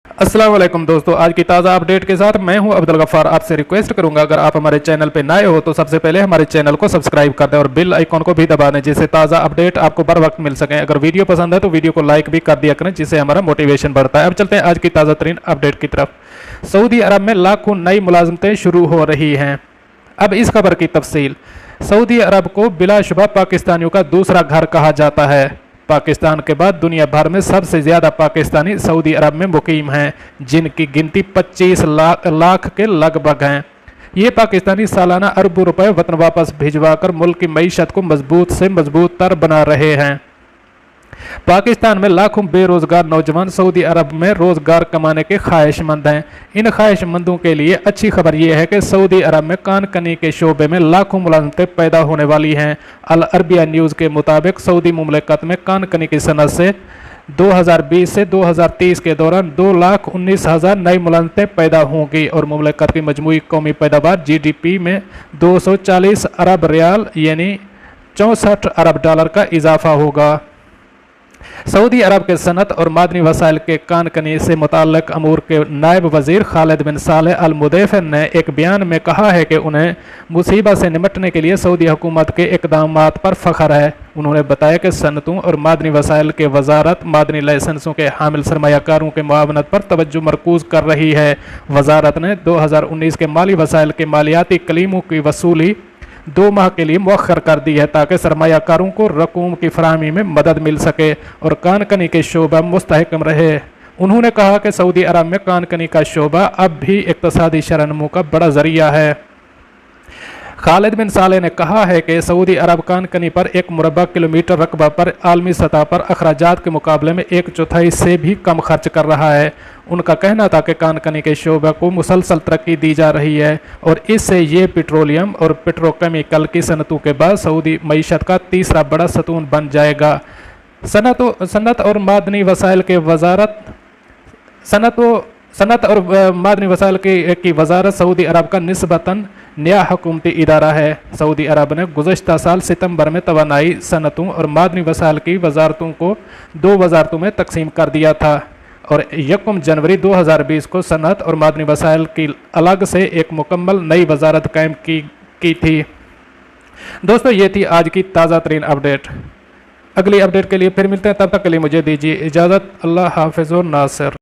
अस्सलाम वालेकुम दोस्तों, आज की ताज़ा अपडेट के साथ मैं हूं अब्दुल गफ्फार। आपसे रिक्वेस्ट करूंगा अगर आप हमारे चैनल पे नए हो तो सबसे पहले हमारे चैनल को सब्सक्राइब कर दें और बेल आइकॉन को भी दबा दें जिससे ताज़ा अपडेट आपको बर वक्त मिल सकें। अगर वीडियो पसंद है तो वीडियो को लाइक भी कर दिया करें जिससे हमारा मोटिवेशन बढ़ता है। अब चलते हैं आज की ताज़ा तरीन अपडेट की तरफ। सऊदी अरब में लाखों नई मुलाजमतें शुरू हो रही हैं। अब इस खबर की तफसील। सऊदी अरब को बिलाशुबा पाकिस्तानियों का दूसरा घर कहा जाता है। पाकिस्तान के बाद दुनिया भर में सबसे ज़्यादा पाकिस्तानी सऊदी अरब में मुकीम हैं, जिनकी गिनती 25 लाख के लगभग हैं। ये पाकिस्तानी सालाना अरबों रुपए वतन वापस भिजवाकर मुल्क की मईशत को मजबूत से मजबूत तर बना रहे हैं। पाकिस्तान में लाखों बेरोजगार नौजवान सऊदी अरब में रोजगार कमाने के ख्वाहिशमंद हैं। इन ख्वाहिशमंदों के लिए अच्छी खबर यह है कि सऊदी अरब में कान कनी के शोबे में लाखों मुलाजमतें पैदा होने वाली हैं। अल अरबिया न्यूज़ के मुताबिक सऊदी मुमलकत में कान कनी की सनत से 2020 से 2030 के दौरान 2,19,000 नई मुलाजमतें पैदा होंगी और मुमलकत की मजमूई कौमी पैदावार GDP में 240 अरब रियाल यानी 64 अरब डॉलर का इजाफा होगा। सऊदी अरब के सनत और मादनी वसाइल के कान कनी से मुताल्लिक अमूर के नायब वजीर खालिद बिन सालेह अल मुदैफिर ने एक बयान में कहा है कि उन्हें मुसीबत से निपटने के लिए सऊदी हुकूमत के इकदामात पर फख्र है। उन्होंने बताया कि सनतों और मादनी वसाइल के वजारत मादनी लाइसेंसों के हामिल सरमायाकारों के मुआवनत पर तवज्जो मरकूज कर रही है। वजारत ने 2019 के माली वसाइल के मालियाती कलीमों की वसूली 2 माह के लिए मौखर कर दी है ताकि सरमायाकारों को रकूम की फराहमी में मदद मिल सके और कान कनी के शोबा मुस्तहकम रहे। उन्होंने कहा कि सऊदी अरब में कान कनी का शोबा अब भी इक्तसादी शरनमो का बड़ा जरिया है। खालिद बिन सालेह ने कहा है कि सऊदी अरब कान कनी पर 1 मुरबा किलोमीटर रकबा पर आलमी सतह पर अखराजात के मुकाबले में 1/4 से भी कम खर्च कर रहा है। उनका कहना था कि कान कनी के शोबे को मुसलसल तरक्की दी जा रही है और इससे ये पेट्रोलियम और पेट्रोकेमिकल की सनतों के बाद सऊदी मईशत का तीसरा बड़ा सतून बन जाएगा। सनत और मादनी वसाइल के वजारत सनत और मादनी वसाइल की वजारत सऊदी अरब का निस्बतन नया हुकूमती इदारा है। सऊदी अरब ने गुज़श्ता साल सितंबर में तवानाई, सनतों और मादनी वसाइल की वजारतों को 2 वजारतों में तकसीम कर दिया था और 1 जनवरी 2020 को सनत और मादनी वसाइल की अलग से एक मुकम्मल नई वजारत कायम की थी। दोस्तों, ये थी आज की ताज़ा तरीन अपडेट। अगली अपडेट के लिए फिर मिलते हैं, तब तक के लिए मुझे दीजिए इजाज़त। अल्लाह हाफ़िज़ और नासिर।